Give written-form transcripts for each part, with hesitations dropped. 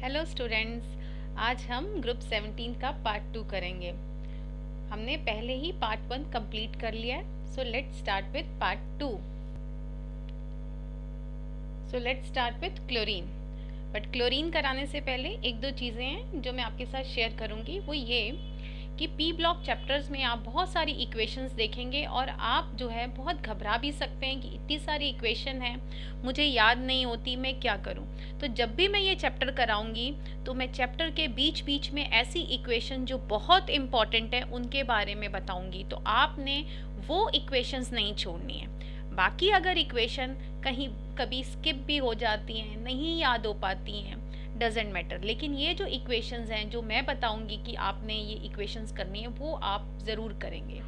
Hello students, आज हम group 17 का पार्ट 2 करेंगे। हमने पहले ही पार्ट 1 कंप्लीट कर लिया है, so let's start with part 2। So let's start with chlorine. But chlorine कराने से पहले एक दो चीज़ें हैं जो मैं आपके साथ शेयर करूंगी। वो ये कि पी ब्लॉक चैप्टर्स में आप बहुत सारी इक्वेशंस देखेंगे और आप जो है बहुत घबरा भी सकते हैं कि इतनी सारी इक्वेशन है, मुझे याद नहीं होती, मैं क्या करूं। तो जब भी मैं ये चैप्टर कराऊंगी तो मैं चैप्टर के बीच बीच में ऐसी इक्वेशन जो बहुत इम्पॉर्टेंट है उनके बारे में बताऊंगी, तो आपने वो इक्वेशंस नहीं छोड़नी है। बाकी अगर इक्वेशन कहीं कभी स्किप भी हो जाती हैं, नहीं याद हो पाती हैं, डजेंट मैटर, लेकिन ये जो इक्वेशंस हैं जो मैं बताऊंगी कि आपने ये इक्वेशंस करनी है वो आप ज़रूर करेंगे।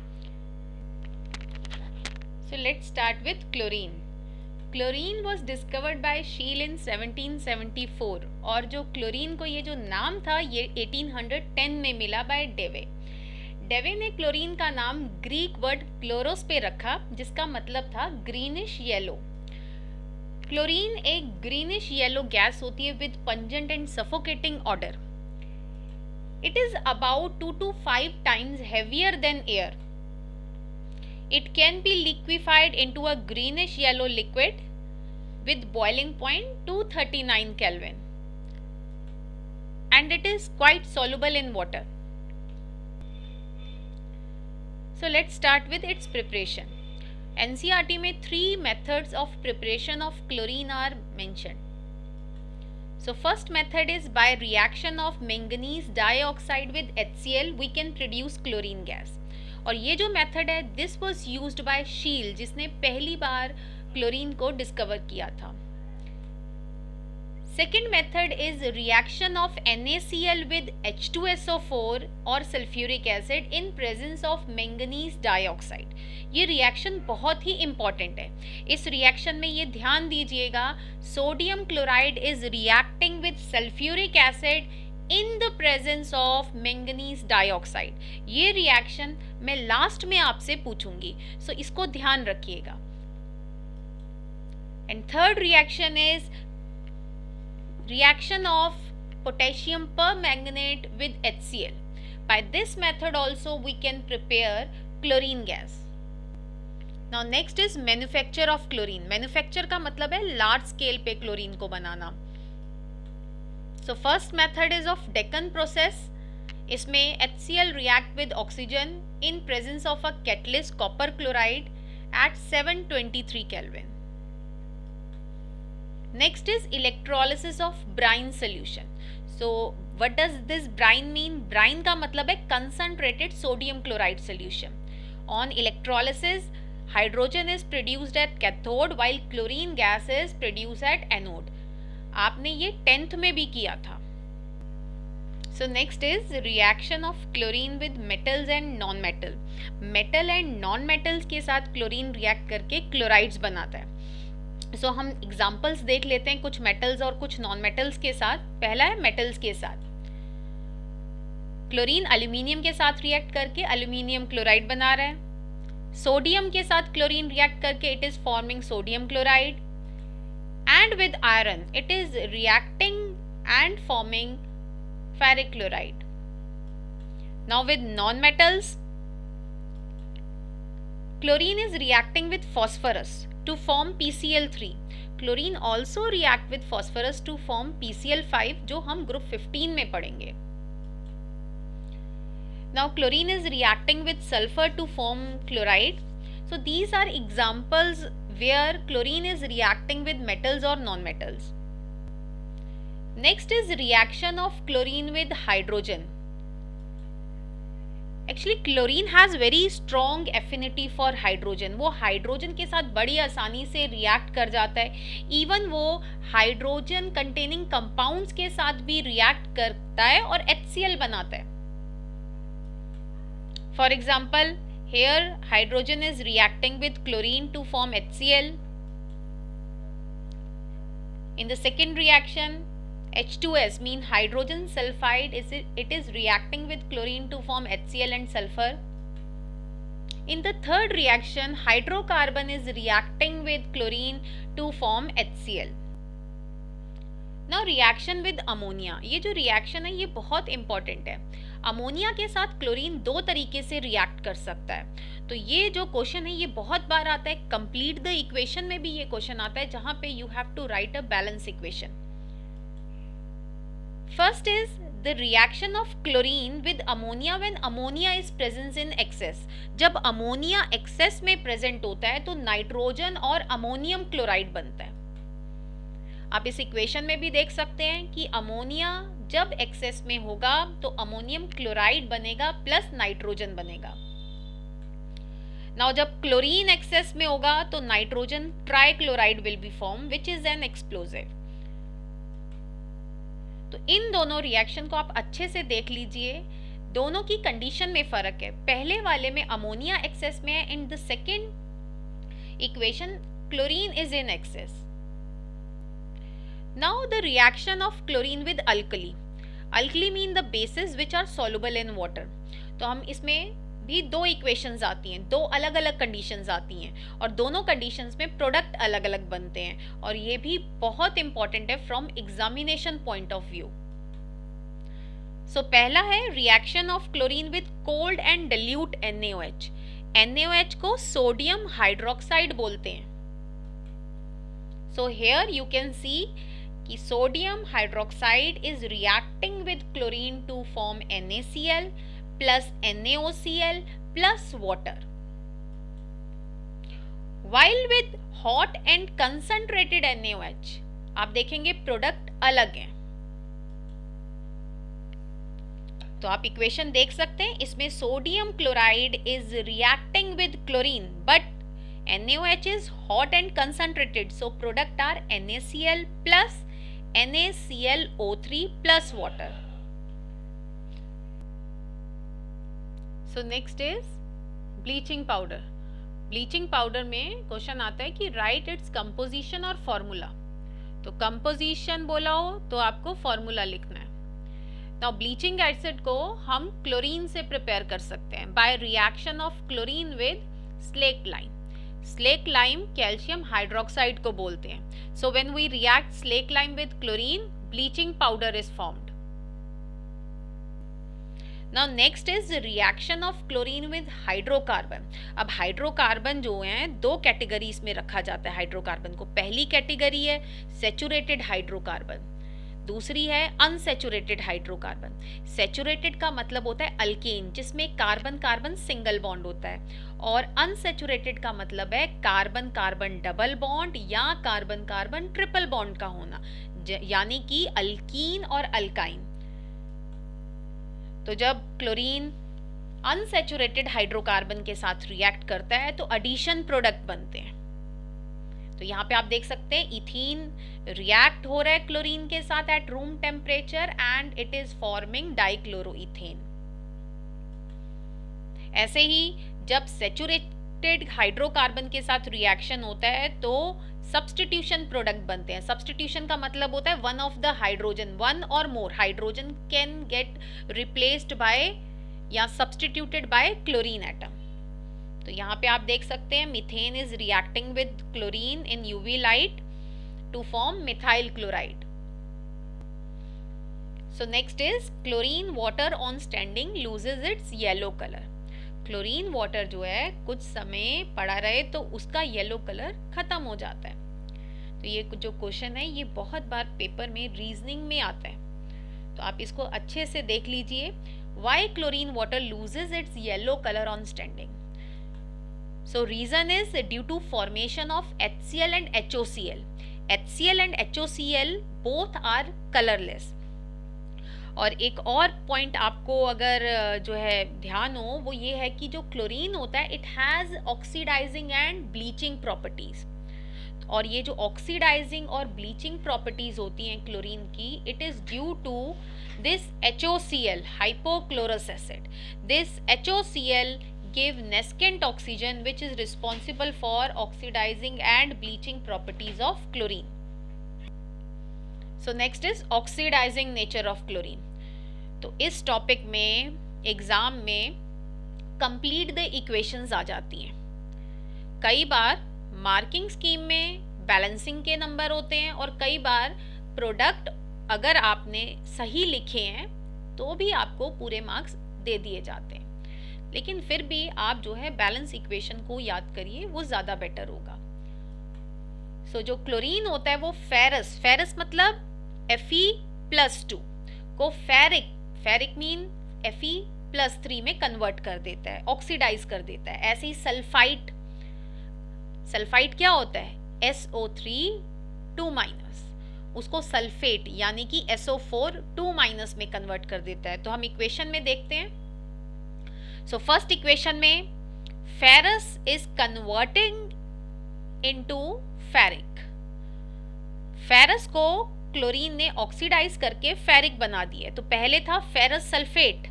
So let's start with chlorine. Chlorine was discovered by शील इन 1774 और जो क्लोरीन को ये जो नाम था ये 1810 में मिला बाय डेवे। डेवे ने क्लोरीन का नाम ग्रीक वर्ड क्लोरोस पे रखा जिसका मतलब था ग्रीनिश येलो। क्लोरीन एक ग्रीनिश येलो गैस होती है with pungent and suffocating order. It is about 2 to 5 times heavier than air. It can be liquefied into a greenish yellow liquid with boiling point 239 Kelvin, and it is quite soluble in water. So let's start with its preparation. NCERT में 3 methods of preparation of chlorine are mentioned. So first method is by reaction of manganese dioxide with HCl we can produce chlorine gas. और ये जो method है this was used by शील जिसने पहली बार chlorine को discover किया था। Second method is reaction of NaCl with H2SO4 और sulfuric acid in presence of manganese dioxide. ये रिएक्शन बहुत ही इम्पॉर्टेंट है। इस रिएक्शन में ये ध्यान दीजिएगा, sodium chloride is reacting with sulphuric acid in the presence of manganese dioxide. ये रिएक्शन मैं लास्ट में आपसे पूछूंगी, सो इसको ध्यान रखिएगा। And third reaction is reaction of potassium permanganate with HCl. By this method also we can prepare chlorine gas. Now next is manufacture of chlorine. Manufacture का मतलब है large scale पे chlorine को बनाना। So first method is of Deccan process. इसमें HCl react with oxygen in presence of a catalyst copper chloride at 723 Kelvin. Next is electrolysis of brine solution. So what does this brine mean? Brine का मतलब है concentrated sodium chloride solution. On electrolysis, hydrogen is produced at cathode while chlorine gas is produced at anode. आपने ये 10th में भी किया था। So next is reaction of chlorine with metals and non-metal. Metal and non-metals के साथ chlorine react करके chlorides बनाता है। सो हम एग्जाम्पल्स देख लेते हैं कुछ मेटल्स और कुछ नॉन मेटल्स के साथ। पहला है मेटल्स के साथ। क्लोरीन एल्यूमिनियम के साथ रिएक्ट करके एल्यूमिनियम क्लोराइड बना रहा है। सोडियम के साथ क्लोरीन रिएक्ट करके it is forming sodium chloride, and with iron it is reacting and forming ferric chloride. Now with non metals, chlorine is reacting with phosphorus to form PCl3. Chlorine also react with phosphorus to form PCl5 जो हम group 15 में पढ़ेंगे। Now chlorine is reacting with sulfur to form chloride. So these are examples where chlorine is reacting with metals or non-metals. Next is reaction of chlorine with hydrogen. Actually chlorine has very strong affinity for hydrogen. वो hydrogen के साथ बड़ी आसानी से react कर जाता है। Even वो हाइड्रोजन कंटेनिंग कंपाउंड्स के साथ भी रिएक्ट करता है और HCl बनाता है। For example here hydrogen is reacting with chlorine to form HCl. In the second reaction, H2S mean hydrogen sulfide it is reacting with chlorine to form HCl and sulfur. In the third reaction, hydrocarbon is reacting with chlorine to form HCl. Now reaction with ammonia, ये जो reaction है ये बहुत important है। Ammonia के साथ chlorine दो तरीके से रिएक्ट कर सकता है। तो ये जो क्वेश्चन है ये बहुत बार आता है, कंप्लीट द इक्वेशन में भी ये क्वेश्चन आता है, जहां पे you have to write a balance equation. First is the reaction of chlorine with ammonia when ammonia is present in excess। जब अमोनिया एक्सेस में प्रेजेंट होता है तो नाइट्रोजन और अमोनियम क्लोराइड बनता है। आप इस इक्वेशन में भी देख सकते हैं कि अमोनिया जब एक्सेस में होगा तो अमोनियम क्लोराइड बनेगा प्लस नाइट्रोजन बनेगा। नाउ जब क्लोरीन एक्सेस में होगा तो nitrogen trichloride will be form which is an explosive. तो इन दोनों रिएक्शन को आप अच्छे से देख लीजिए, दोनों की कंडीशन में फर्क है। पहले वाले में अमोनिया एक्सेस में है, in the second equation chlorine is in excess. Now the reaction of chlorine with alkali. Alkali mean the bases which are soluble in water. तो हम इसमें भी दो इक्वेशंस आती हैं, दो अलग अलग कंडीशंस आती हैं और दोनों कंडीशंस में प्रोडक्ट अलग अलग बनते हैं, और ये भी बहुत इंपॉर्टेंट है from examination point of view. So पहला है reaction of chlorine with cold and dilute NaOH। NaOH को सोडियम हाइड्रोक्साइड बोलते हैं। So here you can see कि sodium hydroxide is reacting with chlorine to form NaCl plus NaOCl plus water. While with hot and concentrated NaOH, आप देखेंगे product अलग हैं। तो आप इक्वेशन देख सकते हैं, इसमें sodium chloride is reacting with chlorine but NaOH is hot and concentrated, so product are NaCl plus NaClO3 plus water. So next is bleaching powder. Bleaching powder में क्वेश्चन आता है कि राइट इट्स कंपोजिशन और formula. तो composition बोला हो तो आपको फॉर्मूला लिखना है। नाउ ब्लीचिंग एसिड को हम क्लोरीन से प्रिपेयर कर सकते हैं by reaction of chlorine with slake lime. Slake lime calcium hydroxide को बोलते हैं। So when we react slake lime with chlorine, bleaching powder is formed. Now next is reaction of chlorine with hydrocarbon। अब hydrocarbon जो हैं दो categories में रखा जाता है हाइड्रोकार्बन को। पहली कैटेगरी है सैचुरेटेड हाइड्रोकार्बन, दूसरी है अनसैचुरेटेड हाइड्रोकार्बन। सैचुरेटेड का मतलब होता है अल्केन, जिसमें कार्बन कार्बन सिंगल बॉन्ड होता है, और अनसैचुरेटेड का मतलब है कार्बन कार्बन डबल बॉन्ड या कार्बन कार्बन ट्रिपल बॉन्ड का होना, यानी कि अल्कीन और अल्काइन। तो जब क्लोरीन अनसैचुरेटेड हाइड्रोकार्बन के साथ रिएक्ट करता है तो एडिशन प्रोडक्ट बनते हैं। तो यहाँ पे आप देख सकते हैं इथीन रिएक्ट हो रहा है क्लोरीन के साथ at room temperature and it is forming dichloroethane. ऐसे ही जब सैचुरेटेड हाइड्रोकार्बन के साथ रिएक्शन होता है तो सब्स्टिट्यूशन प्रोडक्ट बनते हैं। सब्स्टिट्यूशन का मतलब होता है one of the hydrogen, one और more hydrogen can get replaced by या सब्स्टिट्यूटेड बाय क्लोरीन एटम। तो यहाँ पे आप देख सकते हैं methane is reacting with chlorine in UV light to form methyl chloride. So next is chlorine water on standing loses its yellow colour. Chlorine water जो है कुछ समय पड़ा रहे तो उसका येलो कलर खत्म हो जाता है। तो ये जो क्वेश्चन है ये बहुत बार पेपर में रीजनिंग में आता है, तो आप इसको अच्छे से देख लीजिए। Why chlorine water loses its yellow colour on standing? So reason is due to formation of HCl and HOCl। HCl and HOCl both are colourless. और एक और पॉइंट आपको अगर जो है ध्यान हो वो ये है कि जो क्लोरीन होता है it has oxidising and bleaching properties, और ये जो ऑक्सीडाइजिंग और ब्लीचिंग प्रॉपर्टीज होती हैं क्लोरीन की, it is due to this HOCl hypochlorous acid. This HOCl give nascent oxygen which is responsible for oxidizing and bleaching properties of chlorine. So next is oxidizing nature of chlorine। तो इस topic में exam में complete the equations आ जाती हैं। कई बार marking scheme में balancing के number होते हैं और कई बार प्रोडक्ट अगर आपने सही लिखे हैं तो भी आपको पूरे मार्क्स दे दिए जाते हैं, लेकिन फिर भी आप जो है बैलेंस इक्वेशन को याद करिए, वो ज़्यादा बेटर होगा। सो जो क्लोरीन होता है वो फेरस मतलब Fe+2 को फेरिक मीन Fe+3 में कन्वर्ट कर देता है, ऑक्सीडाइज कर देता है। ऐसे ही सल्फाइड क्या होता है? SO3 2-, उसको सल्फेट यानी कि SO4 2- में कन्वर्ट कर देता है। तो हम इक्वेशन में देखते हैं। सो फर्स्ट इक्वेशन में ferrous is converting into ferric. Ferrous को क्लोरीन ने ऑक्सीडाइज करके फेरिक बना दिया। तो पहले था फेरस सल्फेट,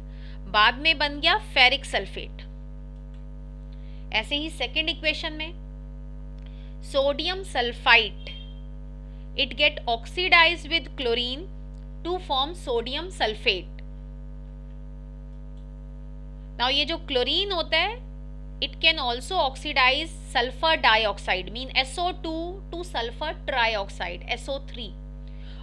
बाद में बन गया फेरिक सल्फेट। ऐसे ही सेकेंड इक्वेशन में sodium sulphide, it get oxidized with chlorine to form sodium sulfate. Now ये जो क्लोरीन होता है it can also oxidize sulfur dioxide mean SO2 to sulfur trioxide SO3,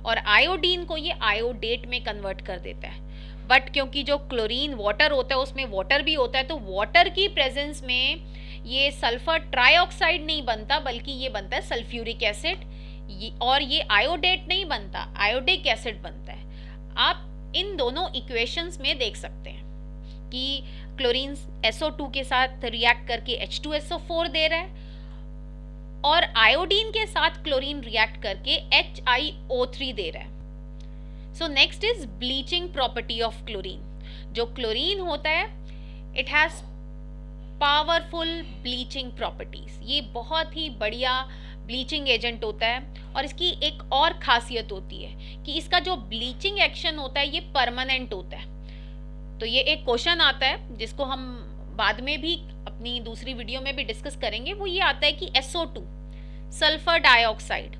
और आयोडीन को ये आयोडेट में कन्वर्ट कर देता है। बट क्योंकि जो क्लोरीन वाटर होता है उसमें वाटर भी होता है, तो वाटर की प्रेजेंस में ये सल्फर ट्राइऑक्साइड नहीं बनता, बल्कि ये बनता है सल्फ्यूरिक एसिड, और ये आयोडेट नहीं बनता, आयोडिक एसिड बनता है। आप इन दोनों इक्वेशंस में देख सकते हैं कि क्लोरीन SO2 के साथ रिएक्ट करके H2SO4 दे रहा है, और आयोडीन के साथ क्लोरीन रिएक्ट करके HiO3 दे रहा है। सो next is bleaching property of chlorine. जो क्लोरीन होता है it has powerful bleaching properties. ये बहुत ही बढ़िया ब्लीचिंग एजेंट होता है, और इसकी एक और खासियत होती है कि इसका जो ब्लीचिंग एक्शन होता है ये परमानेंट होता है। तो ये एक क्वेश्चन आता है जिसको हम बाद में भी अपनी दूसरी वीडियो में भी डिस्कस करेंगे। वो ये आता है कि SO2 सल्फर डाइऑक्साइड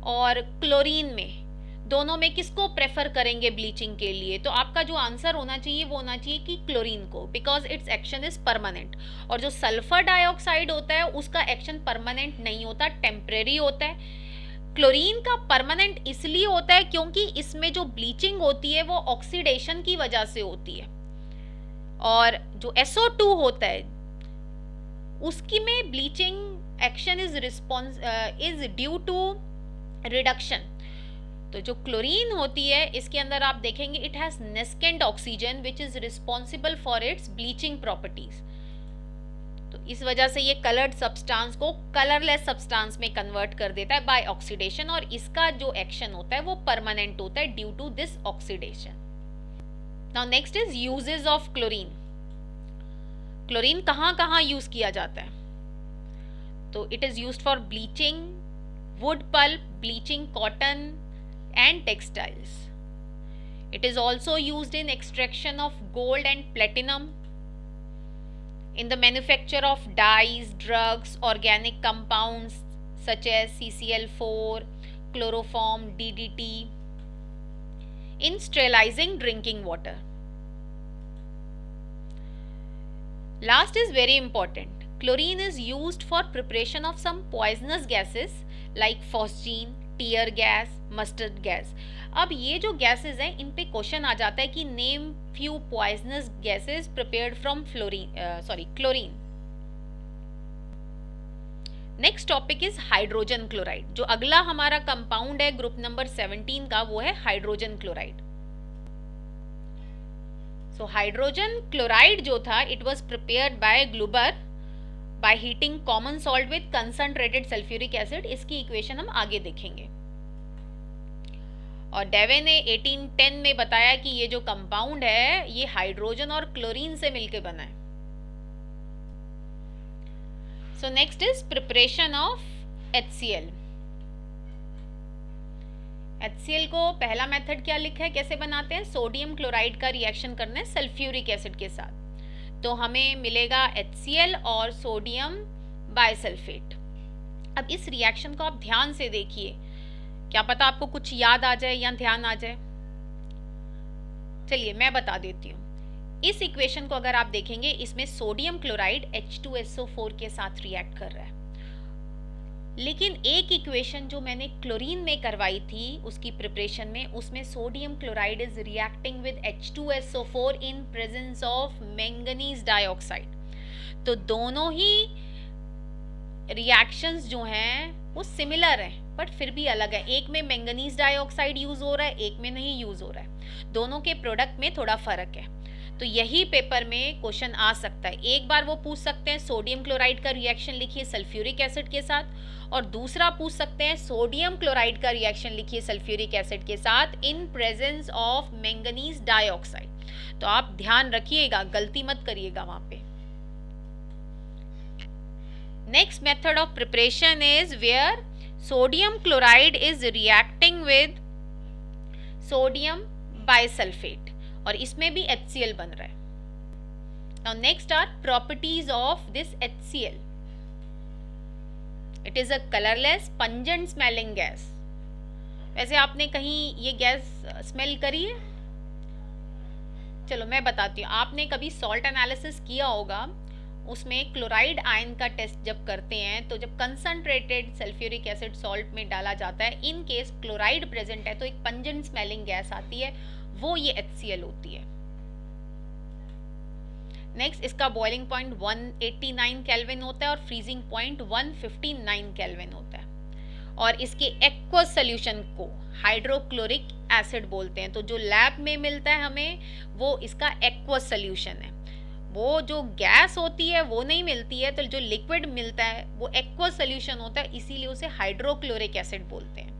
और क्लोरीन में दोनों में किसको प्रेफर करेंगे ब्लीचिंग के लिए? तो आपका जो आंसर होना चाहिए वो होना चाहिए कि क्लोरीन को, because it's action is permanent. और जो सल्फर डाइऑक्साइड होता है उसका एक्शन परमानेंट नहीं होता, टेम्परेरी होता है। क्लोरीन का परमानेंट इसलिए होता है क्योंकि इसमें जो ब्लीचिंग होती है वो ऑक्सीडेशन की वजह से होती है, और जो SO2 होता है उसकी में bleaching action is due to reduction. तो जो क्लोरीन होती है इसके अंदर आप देखेंगे it has nascent oxygen which is responsible for its bleaching properties. तो इस वजह से ये कलर्ड सब्सटेंस को कलरलेस सब्सटेंस में कन्वर्ट कर देता है बाय ऑक्सीडेशन, और इसका जो एक्शन होता है वो परमानेंट होता है due to this oxidation. Now next is uses of chlorine. Chlorine कहाँ यूज किया जाता है? तो it is used for bleaching wood pulp, bleaching cotton and textiles. It is also used in extraction of gold and platinum, in the manufacture of dyes, drugs, organic compounds such as CCl4, chloroform, DDT, in sterilizing drinking water. Last is very important. Chlorine is used for preparation of some poisonous gases like phosgene, tear gas, mustard gas. अब ये जो gases हैं इन पे question आ जाता है कि name few poisonous gases prepared from chlorine. Next topic is hydrogen chloride. जो अगला हमारा कंपाउंड है ग्रुप नंबर 17 का वो है hydrogen chloride. So hydrogen chloride जो था it was prepared by Glauber by heating common salt with concentrated sulfuric acid। इसकी इक्वेशन हम आगे देखेंगे। और डेवे ने 1810 में बताया कि ये जो कंपाउंड है ये हाइड्रोजन और क्लोरीन से मिलकर बना है। सो next is preparation of HCl। HCl को पहला मेथड क्या लिखा है, कैसे बनाते हैं? सोडियम क्लोराइड का रिएक्शन करना है सल्फ्यूरिक एसिड के साथ, तो हमें मिलेगा HCl और सोडियम बाइसल्फेट। अब इस रिएक्शन को आप ध्यान से देखिए, क्या पता आपको कुछ याद आ जाए या ध्यान आ जाए। चलिए मैं बता देती हूँ। इस इक्वेशन को अगर आप देखेंगे इसमें सोडियम क्लोराइड H2SO4 के साथ रिएक्ट कर रहा है, लेकिन एक इक्वेशन जो मैंने क्लोरीन में करवाई थी उसकी प्रिपरेशन में, उसमें sodium chloride is reacting with H2SO4 in presence of manganese dioxide. तो दोनों ही रिएक्शंस जो हैं वो सिमिलर हैं बट फिर भी अलग है। एक में मैंगनीज डाइऑक्साइड यूज हो रहा है, एक में नहीं यूज हो रहा है। दोनों के प्रोडक्ट में थोड़ा फर्क है। तो यही पेपर में क्वेश्चन आ सकता है। एक बार वो पूछ सकते हैं सोडियम क्लोराइड का रिएक्शन लिखिए सल्फ्यूरिक एसिड के साथ, और दूसरा पूछ सकते हैं सोडियम क्लोराइड का रिएक्शन लिखिए सल्फ्यूरिक एसिड के साथ इन प्रेजेंस ऑफ मैंगनीज डाइऑक्साइड। तो आप ध्यान रखिएगा, गलती मत करिएगा वहां पे। Next method of preparation is where sodium chloride is reacting with sodium bisulfate और इसमें भी HCl बन रहा है। Now next are properties of this HCl. It is a colorless, pungent smelling gas. वैसे आपने कहीं ये गैस स्मेल करी है? चलो मैं बताती हूँ। आपने कभी सॉल्ट एनालिसिस किया होगा, उसमें क्लोराइड आयन का टेस्ट जब करते हैं तो जब कंसंट्रेटेड सल्फ्यूरिक एसिड सॉल्ट में डाला जाता है, इन केस क्लोराइड प्रेजेंट है तो एक पंजेंट स्मेलिंग गैस आती है, वो ये HCl होती है। नेक्स्ट, इसका बॉइलिंग पॉइंट 189 केल्विन होता है और फ्रीजिंग पॉइंट 159 केल्विन होता है। और इसके एक्वस सोल्यूशन को हाइड्रोक्लोरिक एसिड बोलते हैं। तो जो लैब में मिलता है हमें वो इसका एक्वस सोल्यूशन है। वो जो गैस होती है वो नहीं मिलती है, तो जो लिक्विड मिलता है वो एक्वस सोल्यूशन होता है, इसीलिए उसे हाइड्रोक्लोरिक एसिड बोलते हैं।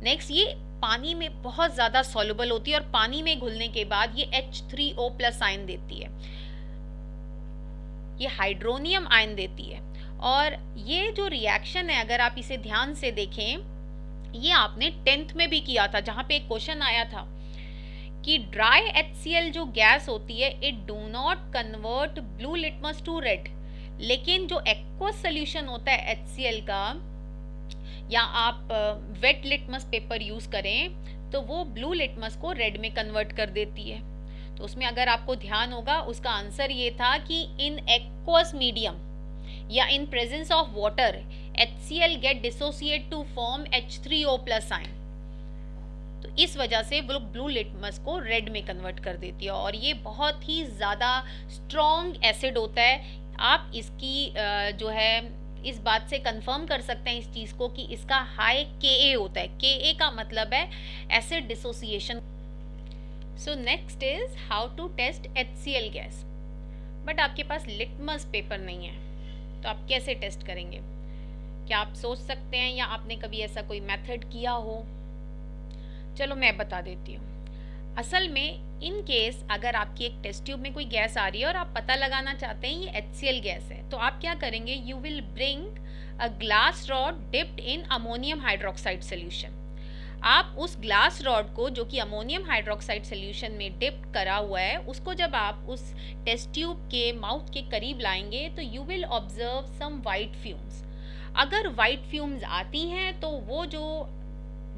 नेक्स्ट, ये पानी में बहुत ज़्यादा सॉल्युबल होती है और पानी में घुलने के बाद ये H3O+ आयन देती है, ये हाइड्रोनियम आयन देती है। और ये जो रिएक्शन है अगर आप इसे ध्यान से देखें, ये आपने 10th में भी किया था, जहाँ पे एक क्वेश्चन आया था कि ड्राई HCl जो गैस होती है it do not convert blue litmus to red, लेकिन जो एक्वस सोल्यूशन होता है HCl का, या आप वेट लिटमस पेपर यूज करें तो वो ब्लू लिटमस को रेड में कन्वर्ट कर देती है। तो उसमें अगर आपको ध्यान होगा उसका आंसर ये था कि इन एक्वस मीडियम या in presence of water HCl get dissociate to form H3O+ ion. तो इस वजह से वो ब्लू लिटमस को रेड में कन्वर्ट कर देती है और ये बहुत ही ज़्यादा स्ट्रॉन्ग एसिड होता है। आप इसकी जो है इस बात से कंफर्म कर सकते हैं इस चीज़ को कि इसका हाई Ka होता है। Ka का मतलब है acid dissociation. So next is how to test HCl gas. But आपके पास लिटमस पेपर नहीं है तो आप कैसे टेस्ट करेंगे? क्या आप सोच सकते हैं या आपने कभी ऐसा कोई मेथड किया हो? चलो मैं बता देती हूँ। असल में इन केस अगर आपकी एक टेस्ट ट्यूब में कोई गैस आ रही है और आप पता लगाना चाहते हैं ये HCl गैस है, तो आप क्या करेंगे? You will bring a glass rod dipped in ammonium hydroxide solution. आप उस ग्लास रॉड को जो कि अमोनियम हाइड्रोक्साइड सोल्यूशन में डिप्ड करा हुआ है, उसको जब आप उस टेस्ट ट्यूब के माउथ के करीब लाएंगे तो you will observe some white fumes. अगर वाइट फ्यूम्स आती हैं तो वो जो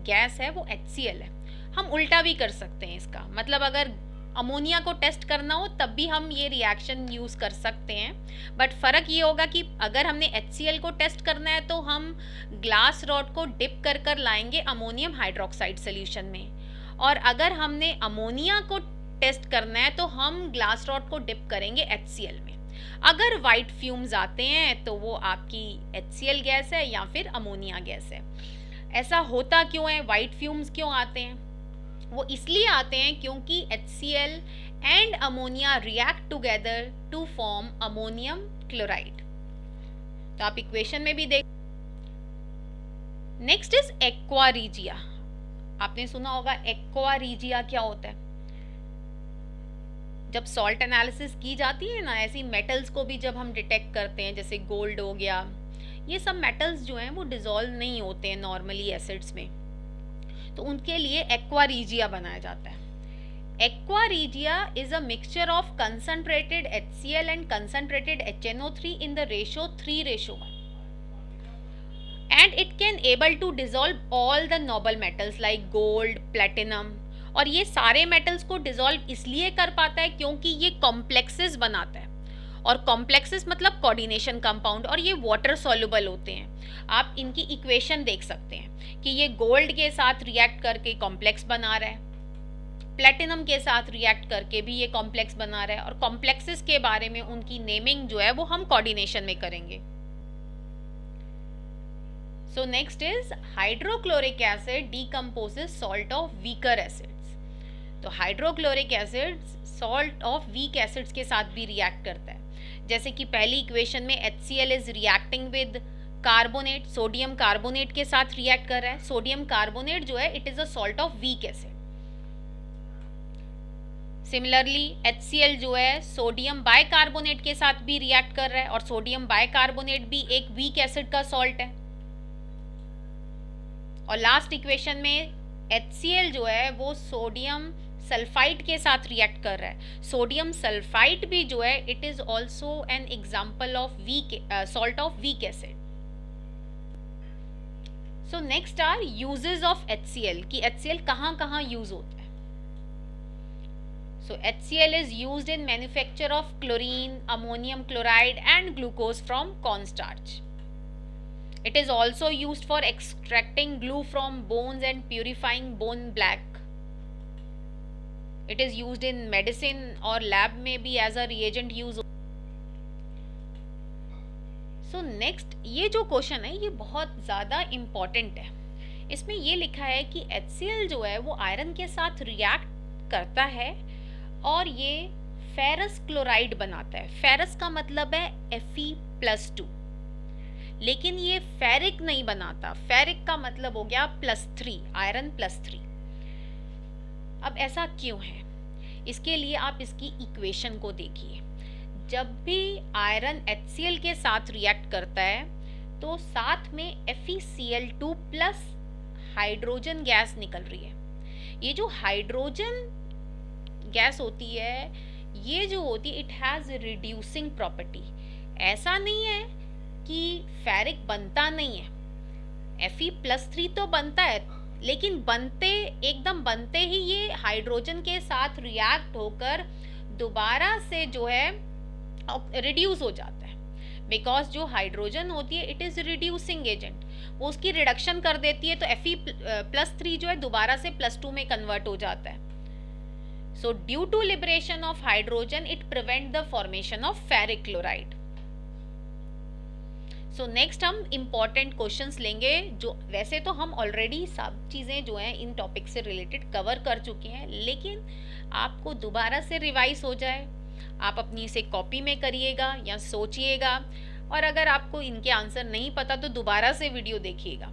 गैस है वो HCl है। हम उल्टा भी कर सकते हैं इसका, मतलब अगर अमोनिया को टेस्ट करना हो तब भी हम ये रिएक्शन यूज़ कर सकते हैं। बट फ़र्क ये होगा कि अगर हमने HCl को टेस्ट करना है तो हम ग्लास रॉड को डिप कर कर लाएंगे अमोनियम हाइड्रोक्साइड सोल्यूशन में, और अगर हमने अमोनिया को टेस्ट करना है तो हम ग्लास रॉड को डिप करेंगे HCl में। अगर वाइट फ्यूम्स आते हैं तो वो आपकी HCl गैस है या फिर अमोनिया गैस है। ऐसा होता क्यों है? वाइट फ्यूम्स क्यों आते हैं? वो इसलिए आते हैं क्योंकि HCl and ammonia react together to form ammonium chloride. तो आप इक्वेशन में भी देख। Next is aqua regia. आपने सुना होगा एक्वा रीजिया क्या होता है? जब सॉल्ट एनालिसिस की जाती है ना, ऐसी मेटल्स को भी जब हम डिटेक्ट करते हैं, जैसे गोल्ड हो गया, ये सब मेटल्स जो हैं वो डिसॉल्व नहीं होते हैं नॉर्मली एसिड्स में, तो उनके लिए एक्वा रीजिया बनाया जाता है। Aqua regia is a mixture of concentrated HCl and concentrated HNO3 in the ratio 3:1 and it can able to dissolve all the noble metals like gold, platinum. और ये सारे मेटल्स को डिसॉल्व इसलिए कर पाता है क्योंकि ये कॉम्प्लेक्सेस बनाता है और कॉम्प्लेक्सेस मतलब कोऑर्डिनेशन कंपाउंड, और ये वाटर सॉल्युबल होते हैं। आप इनकी इक्वेशन देख सकते हैं कि ये गोल्ड के साथ रिएक्ट करके कॉम्प्लेक्स बना रहा है, प्लेटिनम के साथ रिएक्ट करके भी ये कॉम्प्लेक्स बना रहा है, और कॉम्प्लेक्सेस के बारे में उनकी नेमिंग जो है वो हम कोऑर्डिनेशन में करेंगे। So next is hydrochloric acid decomposes salt of weaker acids. तो hydrochloric acid salt of weak acids के साथ भी रिएक्ट करता है। जैसे कि पहली इक्वेशन में HCl is reacting with carbonate, sodium carbonate के साथ रिएक्ट कर रहा है। सोडियम कार्बोनेट जो है it is a salt of weak acid. Similarly HCl जो है सोडियम बाइकार्बोनेट के साथ भी रिएक्ट कर रहा है, और सोडियम बाइकार्बोनेट भी एक वीक एसिड का सॉल्ट है। और लास्ट इक्वेशन में HCl जो है वो सोडियम सल्फाइड के साथ रिएक्ट कर रहा है। सोडियम सल्फाइड भी जो है it is also an example of weak salt of weak acid. So next are uses of HCl कि HCl कहाँ कहाँ यूज होता है। So HCl is used in manufacture of chlorine, ammonium chloride and glucose from cornstarch. It is also used for extracting glue from bones and purifying bone black. It is used in medicine और lab में भी as a reagent use. So next ये जो question है ये बहुत ज़्यादा important है। इसमें ये लिखा है कि HCl जो है वो आयरन के साथ रिएक्ट करता है और ये फेरस क्लोराइड बनाता है। फेरस का मतलब है Fe+2, लेकिन ये फेरिक नहीं बनाता। फेरिक का मतलब हो गया +3, आयरन +3। अब ऐसा क्यों है, इसके लिए आप इसकी इक्वेशन को देखिए। जब भी आयरन HCl के साथ रिएक्ट करता है तो साथ में FeCl2 प्लस हाइड्रोजन गैस निकल रही है। ये जो हाइड्रोजन गैस होती है ये जो होती है इट हैज़ रिड्यूसिंग प्रॉपर्टी। ऐसा नहीं है कि फेरिक बनता नहीं है, Fe+3 तो बनता है, लेकिन एकदम बनते ही ये हाइड्रोजन के साथ रिएक्ट होकर दोबारा से जो है रिड्यूस हो जाता है। बिकॉज जो हाइड्रोजन होती है इट इज़ रिड्यूसिंग एजेंट, वो उसकी रिडक्शन कर देती है, तो Fe+3 जो है दोबारा से +2 में कन्वर्ट हो जाता है। So due to liberation of hydrogen, it prevent the formation of ferric chloride. So next हम important questions लेंगे, जो वैसे तो हम already सब चीज़ें जो हैं इन टॉपिक से रिलेटेड कवर कर चुके हैं, लेकिन आपको दोबारा से रिवाइज हो जाए। आप अपनी इसे कॉपी में करिएगा या सोचिएगा, और अगर आपको इनके आंसर नहीं पता तो दोबारा से वीडियो देखिएगा।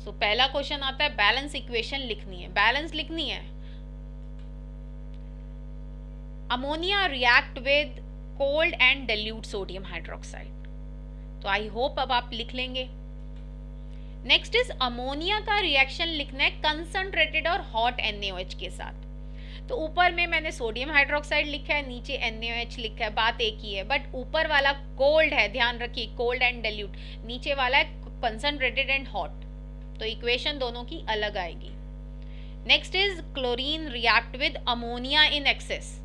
तो पहला क्वेश्चन आता है बैलेंस इक्वेशन लिखनी है। बैलेंस लिखनी है, ammonia react with cold and dilute sodium hydroxide. तो आई होप अब आप लिख लेंगे। नेक्स्ट इज अमोनिया का रिएक्शन लिखना है कंसंट्रेटेड और हॉट NaOH के साथ। तो ऊपर में मैंने सोडियम हाइड्रोक्साइड लिखा है, नीचे NaOH लिखा है, बात एक ही है, बट ऊपर वाला कोल्ड है, ध्यान रखिए, कोल्ड एंड dilute, नीचे वाला है कंसंट्रेटेड एंड हॉट, तो इक्वेशन दोनों की अलग आएगी। Next is chlorine react with ammonia in excess,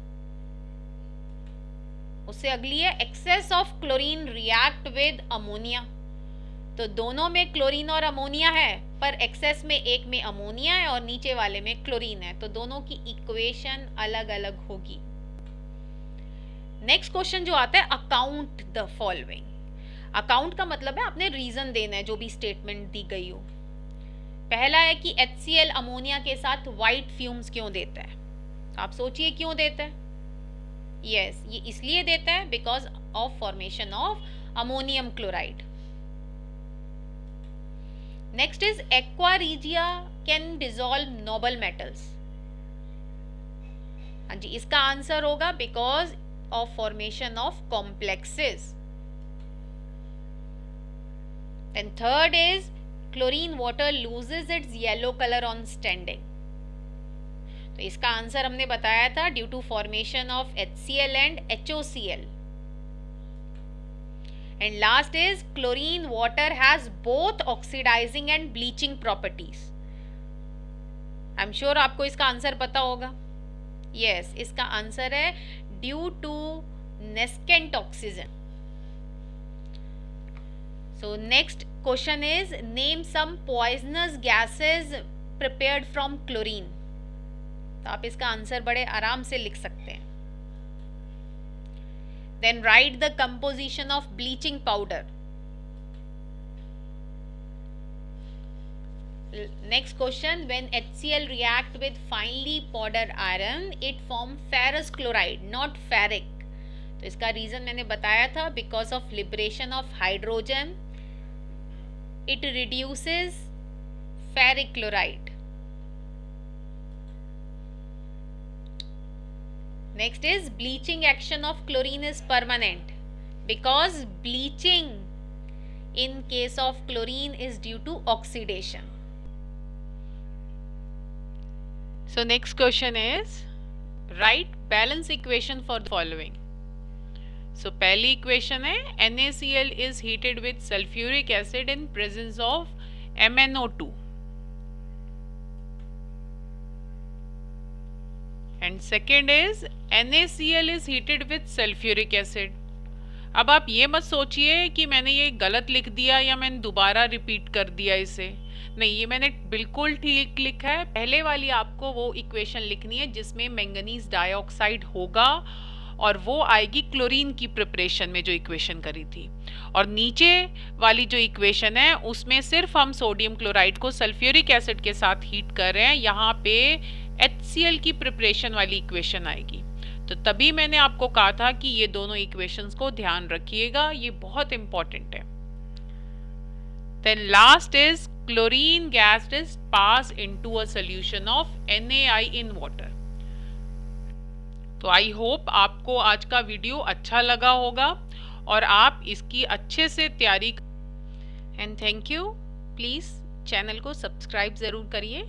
उससे अगली है excess of chlorine react with ammonia. तो दोनों में क्लोरीन और अमोनिया है, पर एक्सेस में एक में अमोनिया है और नीचे वाले में क्लोरीन है, तो दोनों की इक्वेशन अलग अलग होगी। नेक्स्ट क्वेश्चन जो आता है अकाउंट द फॉलोइंग। अकाउंट का मतलब है आपने रीजन देना है जो भी स्टेटमेंट दी गई हो। पहला है कि HCl अमोनिया के साथ वाइट फ्यूम्स क्यों देता है। आप सोचिए क्यों देता है। यस, ये इसलिए देता है because of formation of ammonium chloride. Next is aqua regia can dissolve noble metals. हाँ जी, इसका आंसर होगा because of formation of complexes. Then third is chlorine water loses its yellow color on standing. तो इसका answer हमने बताया था due to formation of HCl and HOCl. And last is chlorine water has both oxidising and bleaching properties. I am sure आपको इसका answer पता होगा. Yes, इसका आंसर है due to nascent oxygen. So next question is, name some poisonous gases prepared from chlorine. तो आप इसका answer बड़े आराम से लिख सकते हैं. Then write the composition of bleaching powder. Next question, when HCl react with finely powdered iron, it form ferrous chloride, not ferric. तो इसका रीजन मैंने बताया था, because of liberation of hydrogen, it reduces ferric chloride. Next is, bleaching action of chlorine is permanent because bleaching in case of chlorine is due to oxidation. So next question is, write balance equation for the following. So पहली equation है, NaCl is heated with sulfuric acid in presence of MnO2. And second is, NaCl is heated with sulfuric acid. अब आप ये मत सोचिए कि मैंने ये गलत लिख दिया या मैंने दोबारा रिपीट कर दिया इसे. नहीं, ये मैंने बिल्कुल ठीक लिखा है. पहले वाली आपको वो इक्वेशन लिखनी है जिसमें मैंगनीज डाइऑक्साइड होगा और वो आएगी क्लोरीन की प्रिपरेशन में जो इक्वेशन करी थी. और नीचे वाली जो इक्वेशन है उसमें सिर्फ हम सोडियम क्लोराइड को सल्फ्यूरिक एसिड के साथ हीट कर रहे हैं. यहाँ पे HCl की प्रिपरेशन वाली इक्वेशन आएगी. तो तभी मैंने आपको कहा था कि ये दोनों इक्वेशंस को ध्यान रखिएगा, ये बहुत इंपॉर्टेंट है. Then last is, chlorine gas is passed into a solution of NaI in water. तो आई होप आपको आज का वीडियो अच्छा लगा होगा और आप इसकी अच्छे से तैयारी. And thank you. Please channel को सब्सक्राइब ज़रूर करिए.